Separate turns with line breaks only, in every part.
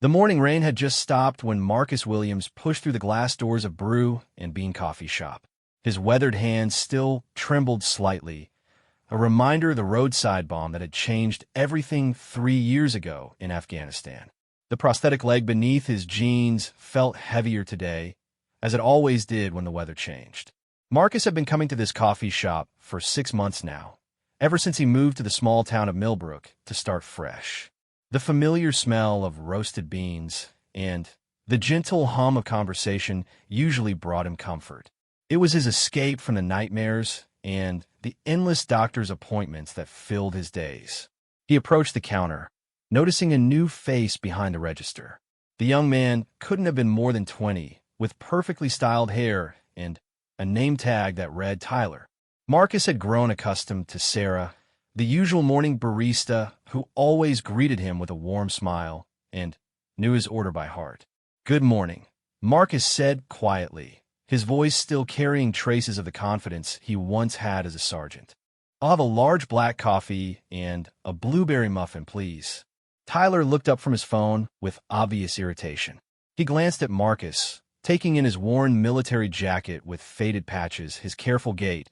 The morning rain had just stopped when Marcus Williams pushed through the glass doors of Brew and Bean Coffee Shop. His weathered hands still trembled slightly, a reminder of the roadside bomb that had changed everything 3 years ago in Afghanistan. The prosthetic leg beneath his jeans felt heavier today, as it always did when the weather changed. Marcus had been coming to this coffee shop for 6 months now, ever since he moved to the small town of Millbrook to start fresh. The familiar smell of roasted beans and the gentle hum of conversation usually brought him comfort. It was his escape from the nightmares and the endless doctor's appointments that filled his days. He approached the counter, noticing a new face behind the register. The young man couldn't have been more than 20, with perfectly styled hair and a name tag that read Tyler. Marcus had grown accustomed to Sarah, the usual morning barista who always greeted him with a warm smile and knew his order by heart. "Good morning," Marcus said quietly, his voice still carrying traces of the confidence he once had as a sergeant. "I'll have a large black coffee and a blueberry muffin, please." Tyler looked up from his phone with obvious irritation. He glanced at Marcus, taking in his worn military jacket with faded patches, his careful gait,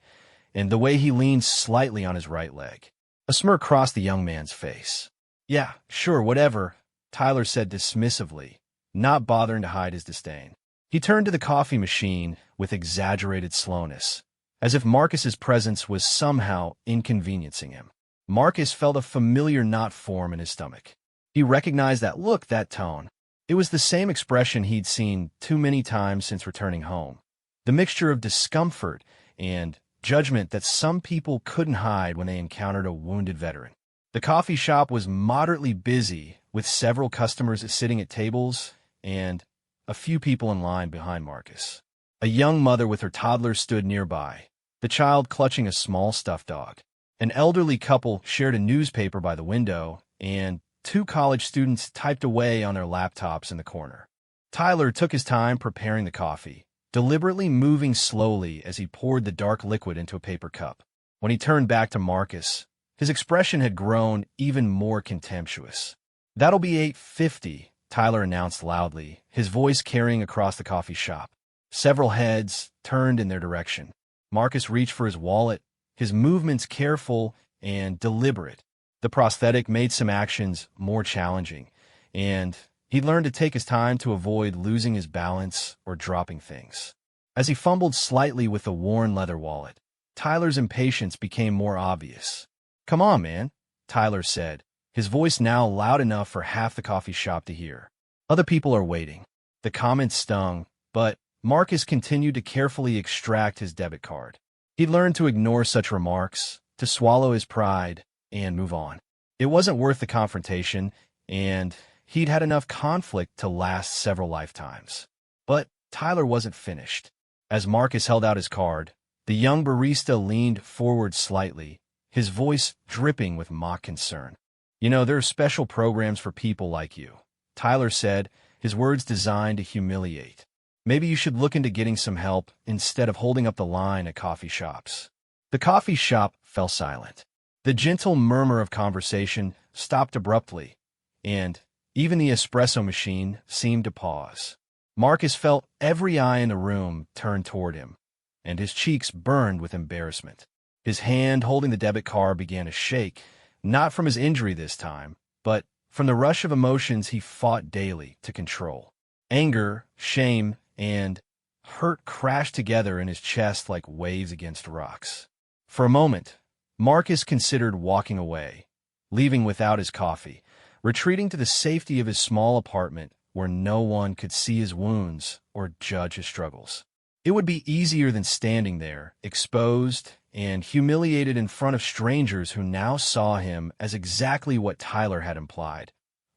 and the way he leaned slightly on his right leg. A smirk crossed the young man's face. "Yeah, sure, whatever," Tyler said dismissively, not bothering to hide his disdain. He turned to the coffee machine with exaggerated slowness, as if Marcus's presence was somehow inconveniencing him. Marcus felt a familiar knot form in his stomach. He recognized that look, that tone. It was the same expression he'd seen too many times since returning home. The mixture of discomfort and judgment that some people couldn't hide when they encountered a wounded veteran. The coffee shop was moderately busy, with several customers sitting at tables and a few people in line behind Marcus. A young mother with her toddler stood nearby, the child clutching a small stuffed dog. An elderly couple shared a newspaper by the window, and 2 college students typed away on their laptops in the corner. Tyler took his time preparing the coffee, deliberately moving slowly as he poured the dark liquid into a paper cup. When he turned back to Marcus, his expression had grown even more contemptuous. "That'll be $8.50, Tyler announced loudly, his voice carrying across the coffee shop. Several heads turned in their direction. Marcus reached for his wallet, his movements careful and deliberate. The prosthetic made some actions more challenging, and he learned to take his time to avoid losing his balance or dropping things. As he fumbled slightly with the worn leather wallet, Tyler's impatience became more obvious. "Come on, man," Tyler said, his voice now loud enough for half the coffee shop to hear. "Other people are waiting." The comment stung, but Marcus continued to carefully extract his debit card. He'd learned to ignore such remarks, to swallow his pride, and move on. It wasn't worth the confrontation, and he'd had enough conflict to last several lifetimes. But Tyler wasn't finished. As Marcus held out his card, the young barista leaned forward slightly, his voice dripping with mock concern. "You know, there are special programs for people like you," Tyler said, his words designed to humiliate. "Maybe you should look into getting some help instead of holding up the line at coffee shops." The coffee shop fell silent. The gentle murmur of conversation stopped abruptly, and even the espresso machine seemed to pause. Marcus felt every eye in the room turn toward him, and his cheeks burned with embarrassment. His hand holding the debit card began to shake, not from his injury this time, but from the rush of emotions he fought daily to control. Anger, shame, and hurt crashed together in his chest like waves against rocks. For a moment, Marcus considered walking away, leaving without his coffee, retreating to the safety of his small apartment where no one could see his wounds or judge his struggles. It would be easier than standing there, exposed and humiliated in front of strangers who now saw him as exactly what Tyler had implied,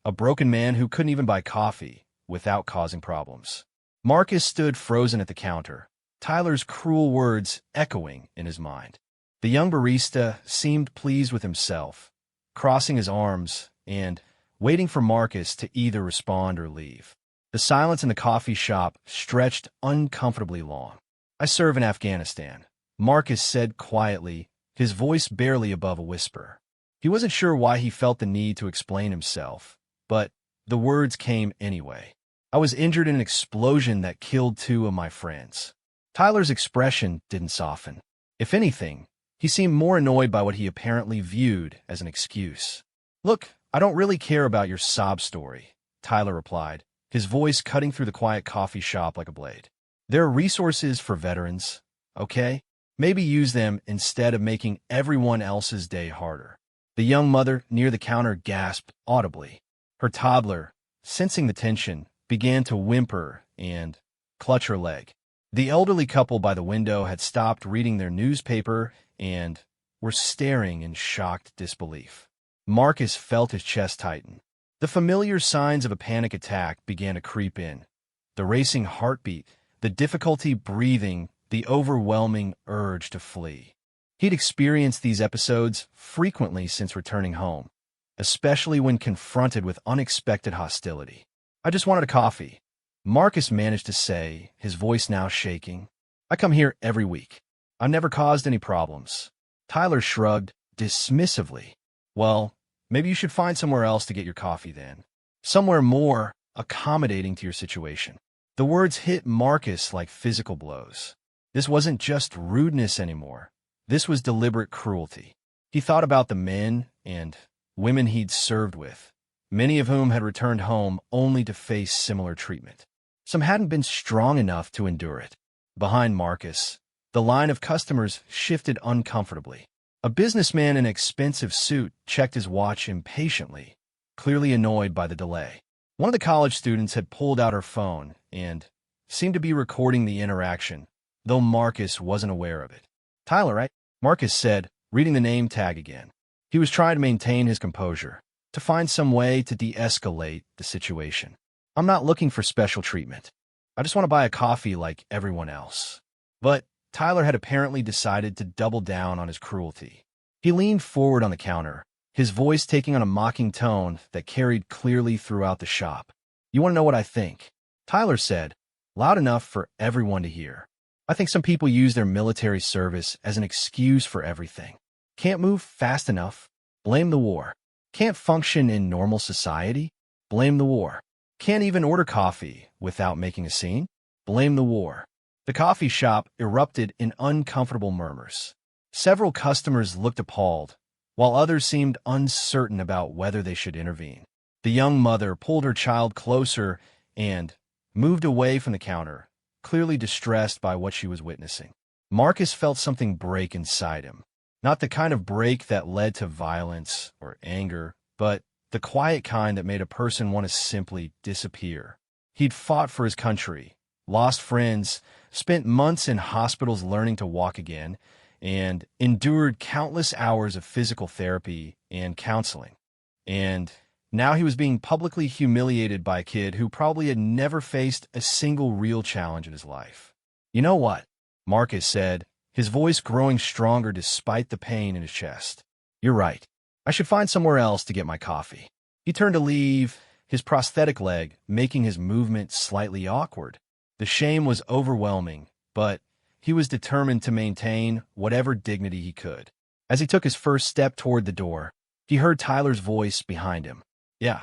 a broken man who couldn't even buy coffee without causing problems. Marcus stood frozen at the counter, Tyler's cruel words echoing in his mind. The young barista seemed pleased with himself, crossing his arms and waiting for Marcus to either respond or leave. The silence in the coffee shop stretched uncomfortably long. "I serve in Afghanistan," Marcus said quietly, his voice barely above a whisper. He wasn't sure why he felt the need to explain himself, but The words came anyway. I was injured in an explosion that killed 2 of my friends. Tyler's expression didn't soften. If anything, he seemed more annoyed by what he apparently viewed as an excuse. Look, I don't really care about your sob story, Tyler replied, his voice cutting through the quiet coffee shop like a blade. There are resources for veterans, okay? Maybe use them instead of making everyone else's day harder. The young mother near the counter gasped audibly. Her toddler, sensing the tension, began to whimper and clutch her leg. The elderly couple by the window had stopped reading their newspaper and were staring in shocked disbelief. Marcus felt his chest tighten. The familiar signs of a panic attack began to creep in. The racing heartbeat, the difficulty breathing, the overwhelming urge to flee. He'd experienced these episodes frequently since returning home, especially when confronted with unexpected hostility. I just wanted a coffee, Marcus managed to say, his voice now shaking. I come here every week. I've never caused any problems. Tyler shrugged dismissively. Well, maybe you should find somewhere else to get your coffee then. Somewhere more accommodating to your situation. The words hit Marcus like physical blows. This wasn't just rudeness anymore. This was deliberate cruelty. He thought about the men and women he'd served with, many of whom had returned home only to face similar treatment. Some hadn't been strong enough to endure it. Behind Marcus, the line of customers shifted uncomfortably. A businessman in an expensive suit checked his watch impatiently, clearly annoyed by the delay. One of the college students had pulled out her phone and seemed to be recording the interaction, though Marcus wasn't aware of it. Tyler, right? Marcus said, reading the name tag again. He was trying to maintain his composure, to find some way to de-escalate the situation. I'm not looking for special treatment. I just want to buy a coffee like everyone else. But Tyler had apparently decided to double down on his cruelty. He leaned forward on the counter, his voice taking on a mocking tone that carried clearly throughout the shop. You want to know what I think? Tyler said, loud enough for everyone to hear. I think some people use their military service as an excuse for everything. Can't move fast enough? Blame the war. Can't function in normal society? Blame the war. Can't even order coffee without making a scene? Blame the war. The coffee shop erupted in uncomfortable murmurs. Several customers looked appalled, while others seemed uncertain about whether they should intervene. The young mother pulled her child closer and moved away from the counter, clearly distressed by what she was witnessing. Marcus felt something break inside him. Not the kind of break that led to violence or anger, but the quiet kind that made a person want to simply disappear. He'd fought for his country, lost friends, spent months in hospitals learning to walk again, and endured countless hours of physical therapy and counseling. And now he was being publicly humiliated by a kid who probably had never faced a single real challenge in his life. You know what? Marcus said, his voice growing stronger despite the pain in his chest. You're right. I should find somewhere else to get my coffee. He turned to leave, his prosthetic leg making his movement slightly awkward. The shame was overwhelming, but he was determined to maintain whatever dignity he could. As he took his first step toward the door, he heard Tyler's voice behind him. Yeah,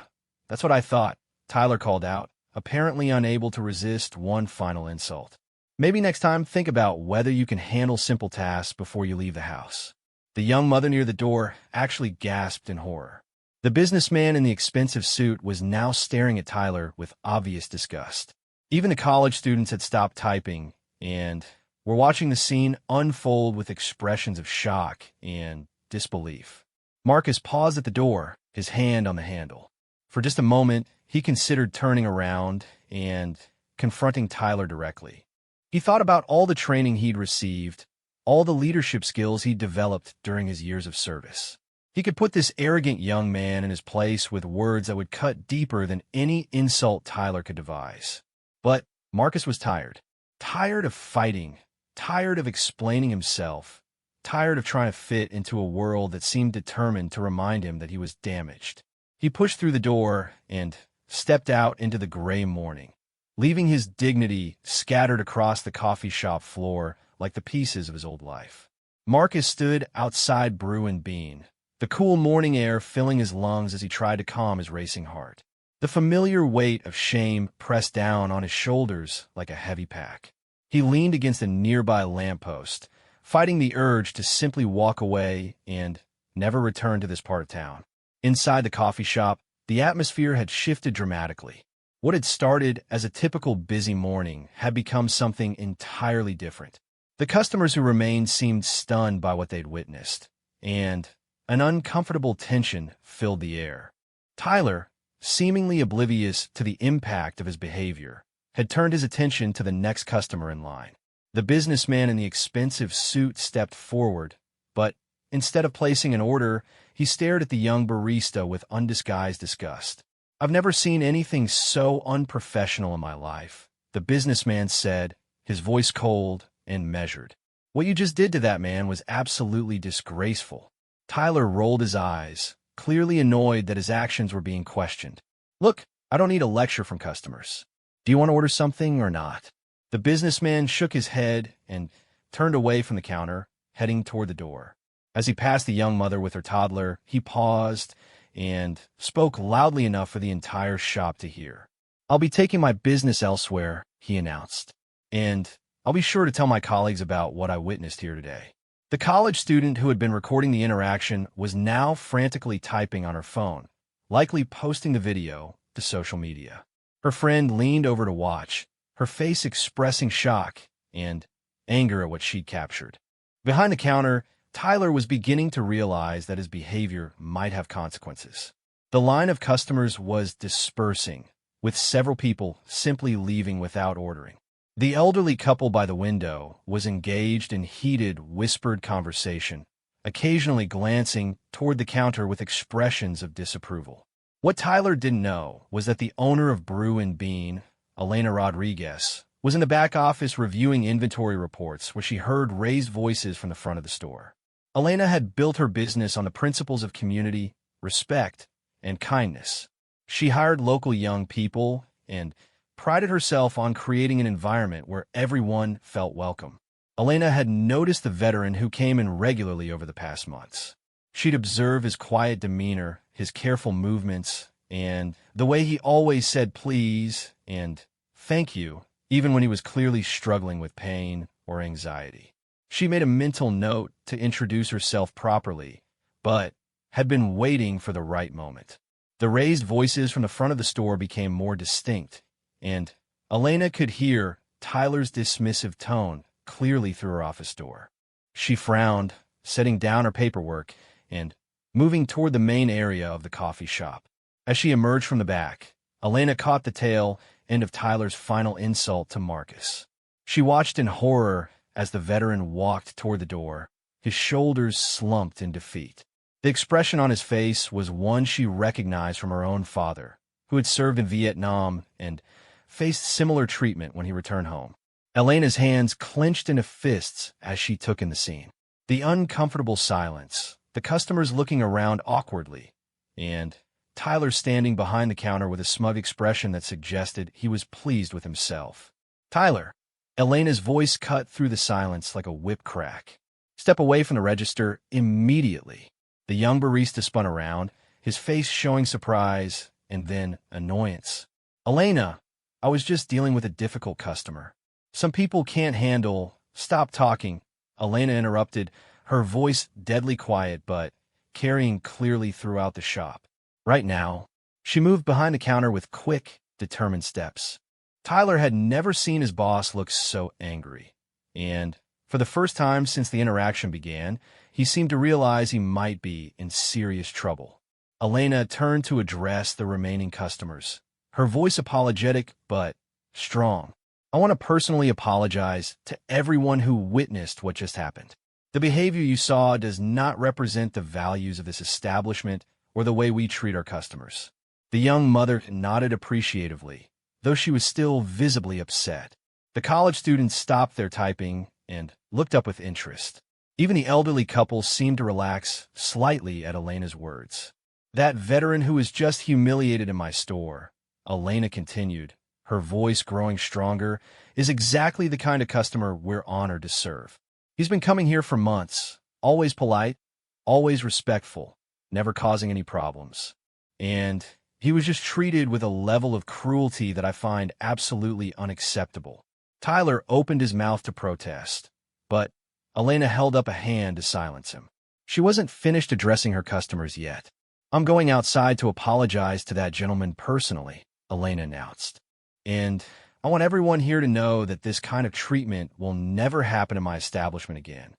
that's what I thought, Tyler called out, apparently unable to resist one final insult. Maybe next time think about whether you can handle simple tasks before you leave the house. The young mother near the door actually gasped in horror. The businessman in the expensive suit was now staring at Tyler with obvious disgust. Even the college students had stopped typing and were watching the scene unfold with expressions of shock and disbelief. Marcus paused at the door, his hand on the handle. For just a moment, he considered turning around and confronting Tyler directly. He thought about all the training he'd received, all the leadership skills he'd developed during his years of service. He could put this arrogant young man in his place with words that would cut deeper than any insult Tyler could devise. But Marcus was tired. Tired of fighting, tired of explaining himself, tired of trying to fit into a world that seemed determined to remind him that he was damaged. He pushed through the door and stepped out into the gray morning, leaving his dignity scattered across the coffee shop floor like the pieces of his old life. Marcus stood outside Brew and Bean, the cool morning air filling his lungs as he tried to calm his racing heart. The familiar weight of shame pressed down on his shoulders like a heavy pack. He leaned against a nearby lamppost, fighting the urge to simply walk away and never return to this part of town. Inside the coffee shop, the atmosphere had shifted dramatically. What had started as a typical busy morning had become something entirely different. The customers who remained seemed stunned by what they'd witnessed, and an uncomfortable tension filled the air. Tyler, seemingly oblivious to the impact of his behavior, had turned his attention to the next customer in line. The businessman in the expensive suit stepped forward, but instead of placing an order, he stared at the young barista with undisguised disgust. "I've never seen anything so unprofessional in my life," the businessman said, his voice cold and measured. "What you just did to that man was absolutely disgraceful." Tyler rolled his eyes, clearly annoyed that his actions were being questioned. "Look, I don't need a lecture from customers. Do you want to order something or not?" The businessman shook his head and turned away from the counter, heading toward the door. As he passed the young mother with her toddler, he paused and spoke loudly enough for the entire shop to hear. "I'll be taking my business elsewhere," he announced, "and I'll be sure to tell my colleagues about what I witnessed here today." The college student who had been recording the interaction was now frantically typing on her phone, likely posting the video to social media. Her friend leaned over to watch, her face expressing shock and anger at what she'd captured. Behind the counter, Tyler was beginning to realize that his behavior might have consequences. The line of customers was dispersing, with several people simply leaving without ordering. The elderly couple by the window was engaged in heated, whispered conversation, occasionally glancing toward the counter with expressions of disapproval. What Tyler didn't know was that the owner of Brew and Bean, Elena Rodriguez, was in the back office reviewing inventory reports where she heard raised voices from the front of the store. Elena had built her business on the principles of community, respect, and kindness. She hired local young people and prided herself on creating an environment where everyone felt welcome. Elena had noticed the veteran who came in regularly over the past months. She'd observed his quiet demeanor, his careful movements, and the way he always said please and thank you, even when he was clearly struggling with pain or anxiety. She made a mental note to introduce herself properly, but had been waiting for the right moment. The raised voices from the front of the store became more distinct, and Elena could hear Tyler's dismissive tone clearly through her office door. She frowned, setting down her paperwork and moving toward the main area of the coffee shop. As she emerged from the back, Elena caught the tail end of Tyler's final insult to Marcus. She watched in horror as the veteran walked toward the door, his shoulders slumped in defeat. The expression on his face was one she recognized from her own father, who had served in Vietnam and faced similar treatment when he returned home. Elena's hands clenched into fists as she took in the scene. The uncomfortable silence, the customers looking around awkwardly, and Tyler standing behind the counter with a smug expression that suggested he was pleased with himself. "Tyler," Elena's voice cut through the silence like a whip crack. "Step away from the register immediately." The young barista spun around, his face showing surprise and then annoyance. "Elena, I was just dealing with a difficult customer. Some people can't handle—" "Stop talking," Elena interrupted, her voice deadly quiet but carrying clearly throughout the shop. "Right now." She moved behind the counter with quick, determined steps. Tyler had never seen his boss look so angry, and for the first time since the interaction began, he seemed to realize he might be in serious trouble. Elena turned to address the remaining customers, her voice apologetic but strong. "I want to personally apologize to everyone who witnessed what just happened. The behavior you saw does not represent the values of this establishment or the way we treat our customers." The young mother nodded appreciatively, though she was still visibly upset. The college students stopped their typing and looked up with interest. Even the elderly couple seemed to relax slightly at Elena's words. "That veteran who was just humiliated in my store," Elena continued, her voice growing stronger, "is exactly the kind of customer we're honored to serve. He's been coming here for months, always polite, always respectful, never causing any problems. And He was just treated with a level of cruelty that I find absolutely unacceptable. Tyler opened his mouth to protest, but Elena held up a hand to silence him. She wasn't finished addressing her customers yet. I'm going outside to apologize to that gentleman personally, Elena announced. And I want everyone here to know that this kind of treatment will never happen in my establishment again.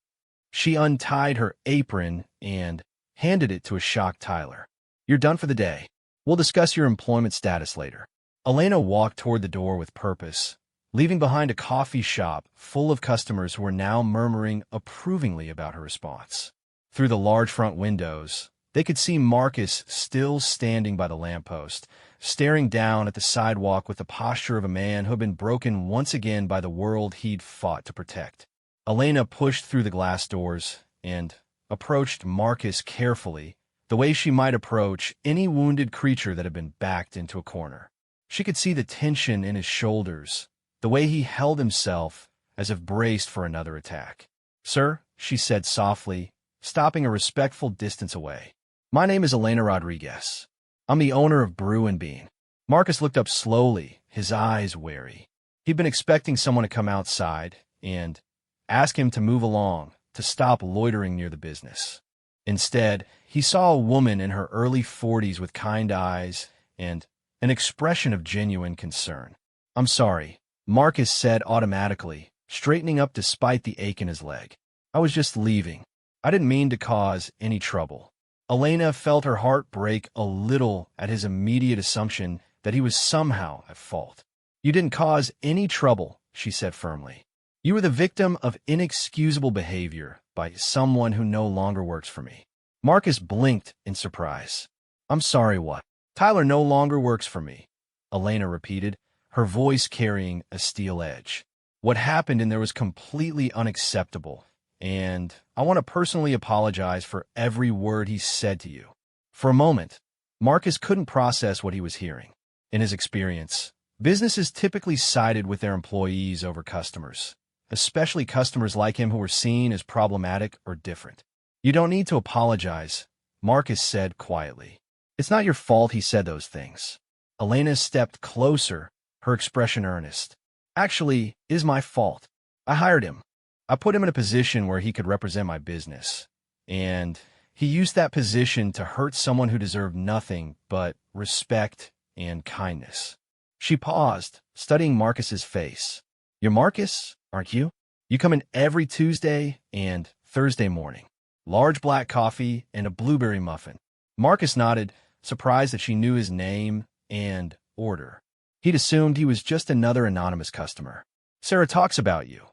She untied her apron and handed it to a shocked Tyler. You're done for the day. We'll discuss your employment status later. Elena walked toward the door with purpose, leaving behind a coffee shop full of customers who were now murmuring approvingly about her response. Through the large front windows, they could see Marcus still standing by the lamppost, staring down at the sidewalk with the posture of a man who had been broken once again by the world he'd fought to protect. Elena pushed through the glass doors and approached Marcus carefully, the way she might approach any wounded creature that had been backed into a corner. She could see the tension in his shoulders, the way he held himself as if braced for another attack. Sir, she said softly, stopping a respectful distance away. My name is Elena Rodriguez. I'm the owner of Brew and Bean. Marcus looked up slowly, his eyes wary. He'd been expecting someone to come outside and ask him to move along, to stop loitering near the business. Instead, he saw a woman in her early 40s with kind eyes and an expression of genuine concern. I'm sorry, Marcus said automatically, straightening up despite the ache in his leg. I was just leaving. I didn't mean to cause any trouble. Elena felt her heart break a little at his immediate assumption that he was somehow at fault. You didn't cause any trouble, she said firmly. You were the victim of inexcusable behavior by someone who no longer works for me. Marcus blinked in surprise. I'm sorry, what? Tyler no longer works for me, Elena repeated, her voice carrying a steel edge. What happened in there was completely unacceptable, and I want to personally apologize for every word he said to you. For a moment, Marcus couldn't process what he was hearing. In his experience, businesses typically sided with their employees over customers, especially customers like him who were seen as problematic or different. You don't need to apologize, Marcus said quietly. It's not your fault he said those things. Elena stepped closer, her expression earnest. Actually, it is my fault. I hired him. I put him in a position where he could represent my business, and he used that position to hurt someone who deserved nothing but respect and kindness. She paused, studying Marcus's face. You're Marcus, aren't you? You come in every Tuesday and Thursday morning. Large black coffee and a blueberry muffin. Marcus nodded, surprised that she knew his name and order. He'd assumed he was just another anonymous customer. Sarah talks about you,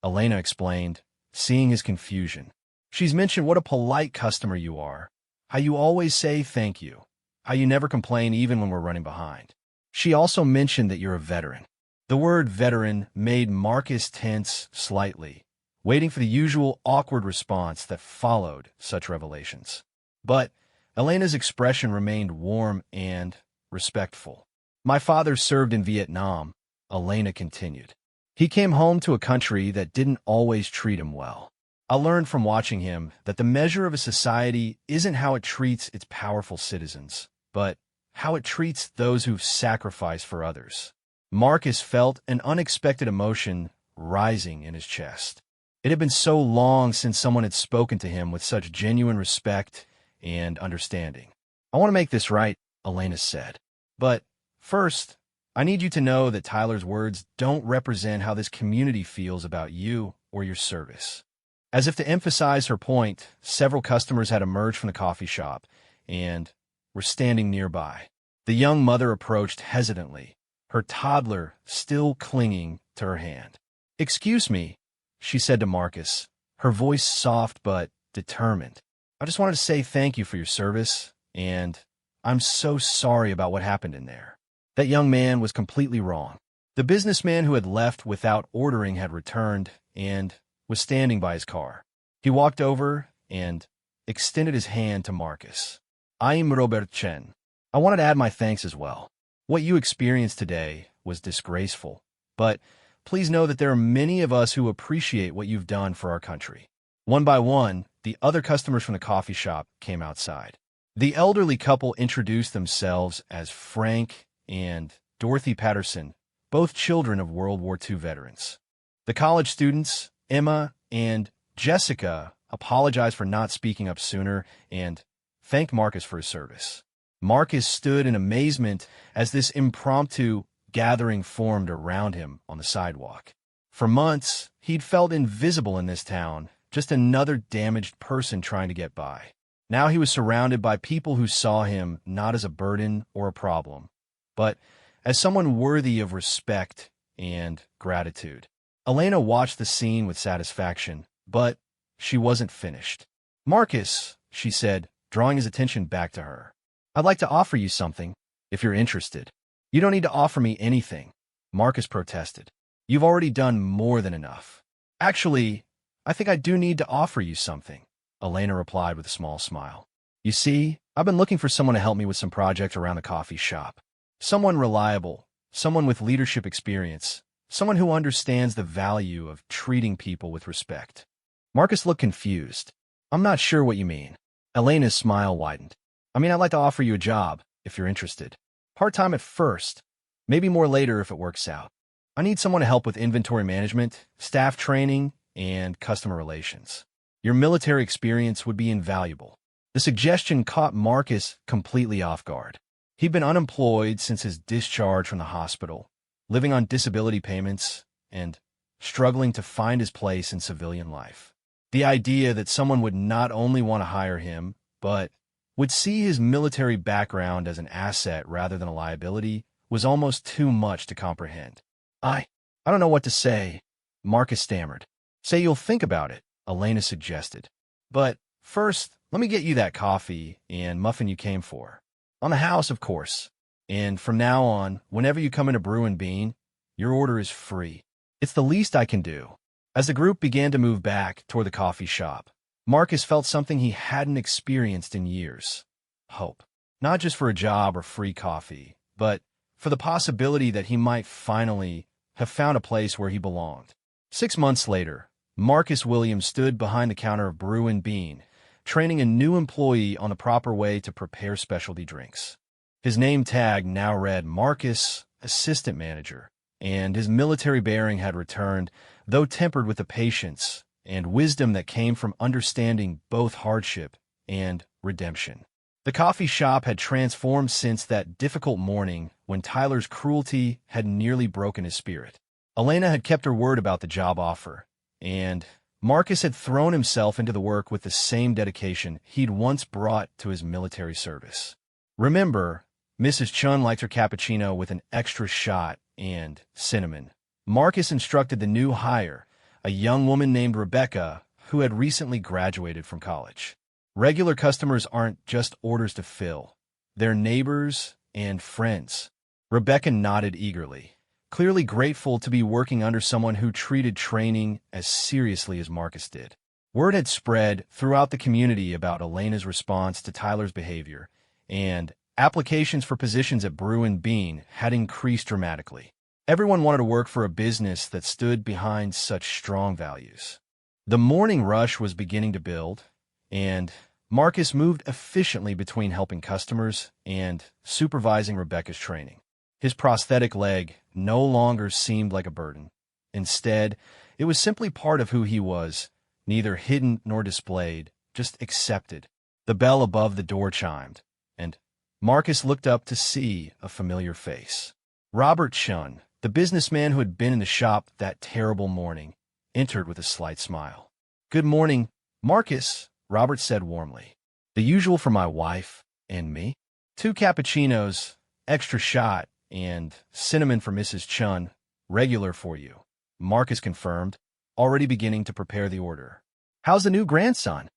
Elena explained, seeing his confusion. She's mentioned what a polite customer you are, how you always say thank you, how you never complain even when we're running behind. She also mentioned that you're a veteran. The word veteran made Marcus tense slightly, waiting for the usual awkward response that followed such revelations. But Elena's expression remained warm and respectful. My father served in Vietnam, Elena continued. He came home to a country that didn't always treat him well. I learned from watching him that the measure of a society isn't how it treats its powerful citizens, but how it treats those who've sacrificed for others. Marcus felt an unexpected emotion rising in his chest. It had been so long since someone had spoken to him with such genuine respect and understanding. I want to make this right, Elena said. But first, I need you to know that Tyler's words don't represent how this community feels about you or your service. As if to emphasize her point, several customers had emerged from the coffee shop and were standing nearby. The young mother approached hesitantly, her toddler still clinging to her hand. Excuse me, she said to Marcus, her voice soft but determined. I just wanted to say thank you for your service, and I'm so sorry about what happened in there. That young man was completely wrong. The businessman who had left without ordering had returned and was standing by his car. He walked over and extended his hand to Marcus. I'm Robert Chen. I wanted to add my thanks as well. What you experienced today was disgraceful, but please know that there are many of us who appreciate what you've done for our country. One by one, the other customers from the coffee shop came outside. The elderly couple introduced themselves as Frank and Dorothy Patterson, both children of World War II veterans. The college students, Emma and Jessica, apologized for not speaking up sooner and thanked Marcus for his service. Marcus stood in amazement as this impromptu gathering formed around him on the sidewalk. For months, he'd felt invisible in this town, just another damaged person trying to get by. Now he was surrounded by people who saw him not as a burden or a problem, but as someone worthy of respect and gratitude. Elena watched the scene with satisfaction, but she wasn't finished. "Marcus," she said, drawing his attention back to her. "I'd like to offer you something, if you're interested." "You don't need to offer me anything," Marcus protested. "You've already done more than enough." "Actually, I think I do need to offer you something," Elena replied with a small smile. "You see, I've been looking for someone to help me with some projects around the coffee shop. Someone reliable, someone with leadership experience, someone who understands the value of treating people with respect." Marcus looked confused. "I'm not sure what you mean." Elena's smile widened. "I mean, I'd like to offer you a job, if you're interested. Part-time at first, maybe more later if it works out. I need someone to help with inventory management, staff training, and customer relations. Your military experience would be invaluable." The suggestion caught Marcus completely off guard. He'd been unemployed since his discharge from the hospital, living on disability payments, and struggling to find his place in civilian life. The idea that someone would not only want to hire him, but would see his military background as an asset rather than a liability was almost too much to comprehend. I don't know what to say," Marcus stammered. "Say you'll think about it," Elena suggested. "But first, let me get you that coffee and muffin you came for. On the house, of course. And from now on, whenever you come into Brew and Bean, your order is free. It's the least I can do." As the group began to move back toward the coffee shop, Marcus felt something he hadn't experienced in years. Hope. Not just for a job or free coffee, but for the possibility that he might finally have found a place where he belonged. 6 months later, Marcus Williams stood behind the counter of Brew and Bean, training a new employee on the proper way to prepare specialty drinks. His name tag now read Marcus, Assistant Manager, and his military bearing had returned, though tempered with the patience and wisdom that came from understanding both hardship and redemption. The coffee shop had transformed since that difficult morning when Tyler's cruelty had nearly broken his spirit. Elena had kept her word about the job offer, and Marcus had thrown himself into the work with the same dedication he'd once brought to his military service. Remember, Mrs. Chun liked her cappuccino with an extra shot and cinnamon. Marcus instructed the new hire, a young woman named Rebecca, who had recently graduated from college. Regular customers aren't just orders to fill. They're neighbors and friends. Rebecca nodded eagerly, clearly grateful to be working under someone who treated training as seriously as Marcus did. Word had spread throughout the community about Elena's response to Tyler's behavior, and applications for positions at Brew and Bean had increased dramatically. Everyone wanted to work for a business that stood behind such strong values. The morning rush was beginning to build, and Marcus moved efficiently between helping customers and supervising Rebecca's training. His prosthetic leg no longer seemed like a burden. Instead, it was simply part of who he was, neither hidden nor displayed, just accepted. The bell above the door chimed, and Marcus looked up to see a familiar face. Robert Chun, the businessman who had been in the shop that terrible morning, entered with a slight smile. "Good morning, Marcus," Robert said warmly. "The usual for my wife and me? 2 cappuccinos, extra shot, and cinnamon for Mrs. Chun, regular for you," Marcus confirmed, already beginning to prepare the order. "How's the new grandson?"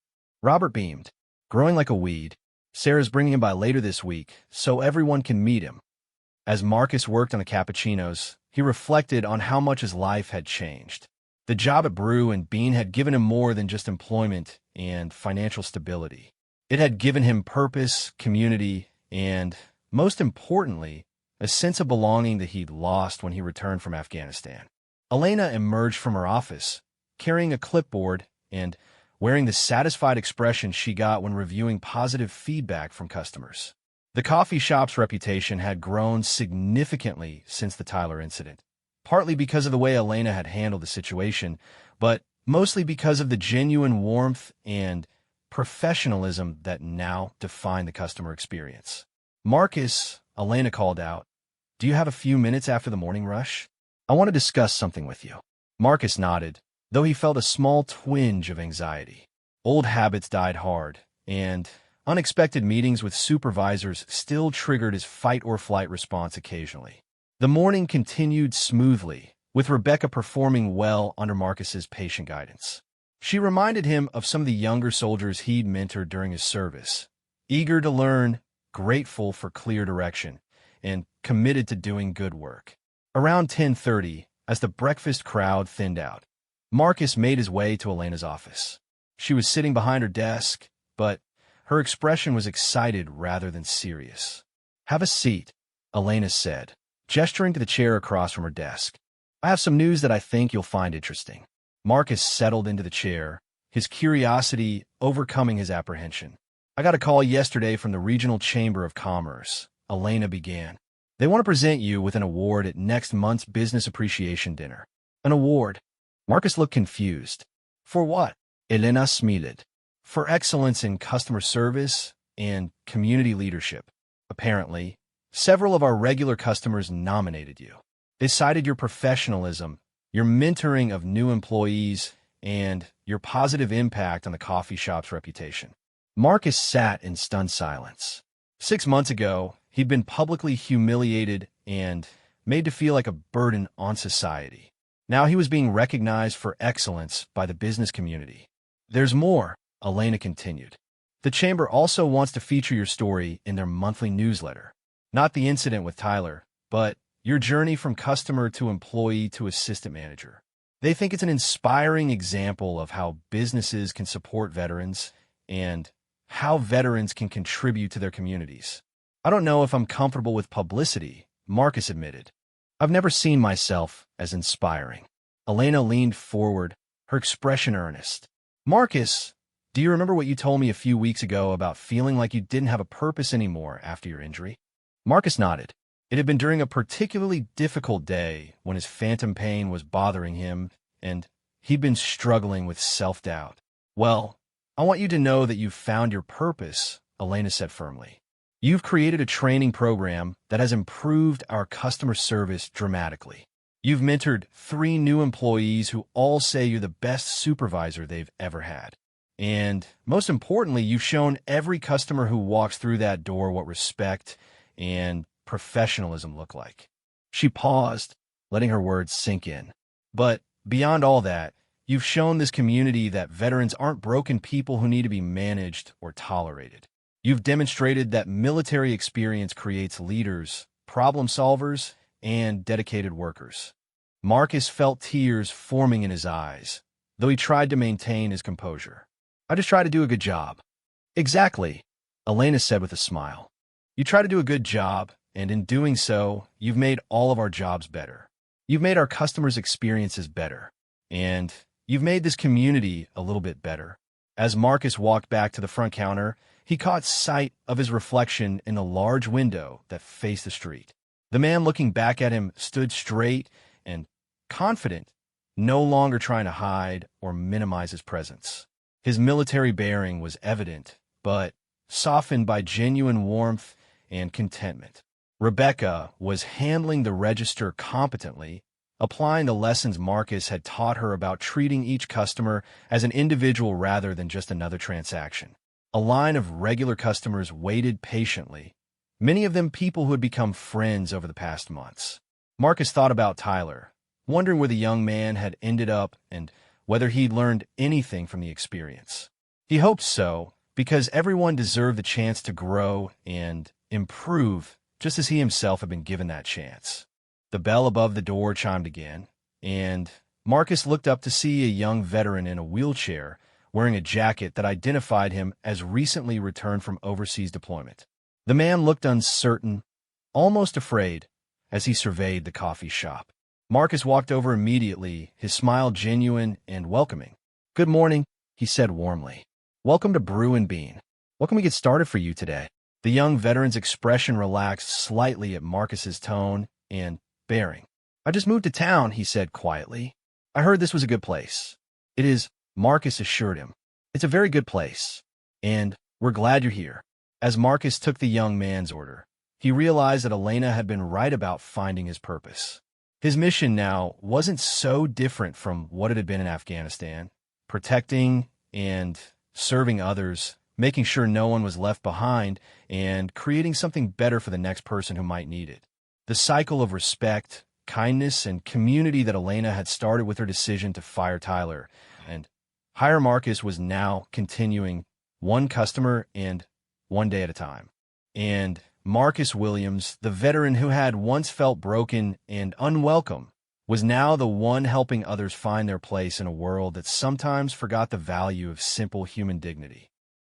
Robert beamed. "Growing like a weed. Sarah's bringing him by later this week, so everyone can meet him." As Marcus worked on the cappuccinos, he reflected on how much his life had changed. The job at Brew and Bean had given him more than just employment and financial stability. It had given him purpose, community, and, most importantly, a sense of belonging that he'd lost when he returned from Afghanistan. Elena emerged from her office, carrying a clipboard and wearing the satisfied expression she got when reviewing positive feedback from customers. The coffee shop's reputation had grown significantly since the Tyler incident, partly because of the way Elena had handled the situation, but mostly because of the genuine warmth and professionalism that now defined the customer experience. "Marcus," Elena called out, "do you have a few minutes after the morning rush? I want to discuss something with you." Marcus nodded, though he felt a small twinge of anxiety. Old habits died hard, and unexpected meetings with supervisors still triggered his fight-or-flight response occasionally. The morning continued smoothly, with Rebecca performing well under Marcus's patient guidance. She reminded him of some of the younger soldiers he'd mentored during his service, eager to learn, grateful for clear direction, and committed to doing good work. Around 10:30, as the breakfast crowd thinned out, Marcus made his way to Elena's office. She was sitting behind her desk, but her expression was excited rather than serious. "Have a seat," Elena said, gesturing to the chair across from her desk. "I have some news that I think you'll find interesting." Marcus settled into the chair, his curiosity overcoming his apprehension. "I got a call yesterday from the Regional Chamber of Commerce," Elena began. "They want to present you with an award at next month's Business Appreciation Dinner." "An award?" Marcus looked confused. "For what?" Elena smiled. "For excellence in customer service and community leadership. Apparently, several of our regular customers nominated you. They cited your professionalism, your mentoring of new employees, and your positive impact on the coffee shop's reputation." Marcus sat in stunned silence. 6 months ago, he'd been publicly humiliated and made to feel like a burden on society. Now he was being recognized for excellence by the business community. "There's more," Elena continued. "The Chamber also wants to feature your story in their monthly newsletter. Not the incident with Tyler, but your journey from customer to employee to assistant manager. They think it's an inspiring example of how businesses can support veterans and how veterans can contribute to their communities." "I don't know if I'm comfortable with publicity," Marcus admitted. "I've never seen myself as inspiring." Elena leaned forward, her expression earnest. "Marcus, do you remember what you told me a few weeks ago about feeling like you didn't have a purpose anymore after your injury?" Marcus nodded. It had been during a particularly difficult day when his phantom pain was bothering him, and he'd been struggling with self-doubt. "Well, I want you to know that you've found your purpose," Elena said firmly. "You've created a training program that has improved our customer service dramatically. You've mentored 3 new employees who all say you're the best supervisor they've ever had. And most importantly, you've shown every customer who walks through that door what respect and professionalism look like." She paused, letting her words sink in. "But beyond all that, you've shown this community that veterans aren't broken people who need to be managed or tolerated. You've demonstrated that military experience creates leaders, problem solvers, and dedicated workers." Marcus felt tears forming in his eyes, though he tried to maintain his composure. "I just try to do a good job." "Exactly," Elena said with a smile. "You try to do a good job, and in doing so, you've made all of our jobs better. You've made our customers' experiences better, and you've made this community a little bit better." As Marcus walked back to the front counter, he caught sight of his reflection in the large window that faced the street. The man looking back at him stood straight and confident, no longer trying to hide or minimize his presence. His military bearing was evident, but softened by genuine warmth and contentment. Rebecca was handling the register competently, applying the lessons Marcus had taught her about treating each customer as an individual rather than just another transaction. A line of regular customers waited patiently, many of them people who had become friends over the past months. Marcus thought about Tyler, wondering where the young man had ended up and whether he'd learned anything from the experience. He hoped so, because everyone deserved the chance to grow and improve, just as he himself had been given that chance. The bell above the door chimed again, and Marcus looked up to see a young veteran in a wheelchair wearing a jacket that identified him as recently returned from overseas deployment. The man looked uncertain, almost afraid, as he surveyed the coffee shop. Marcus walked over immediately, his smile genuine and welcoming. "Good morning," he said warmly. "Welcome to Brew and Bean. What can we get started for you today?" The young veteran's expression relaxed slightly at Marcus's tone and bearing. "I just moved to town," he said quietly. "I heard this was a good place." "It is," Marcus assured him. "It's a very good place, and we're glad you're here." As Marcus took the young man's order, he realized that Elena had been right about finding his purpose. His mission now wasn't so different from what it had been in Afghanistan, protecting and serving others, making sure no one was left behind, and creating something better for the next person who might need it. The cycle of respect, kindness, and community that Elena had started with her decision to fire Tyler and hire Marcus was now continuing, one customer and one day at a time. And Marcus Williams, the veteran who had once felt broken and unwelcome, was now the one helping others find their place in a world that sometimes forgot the value of simple human dignity.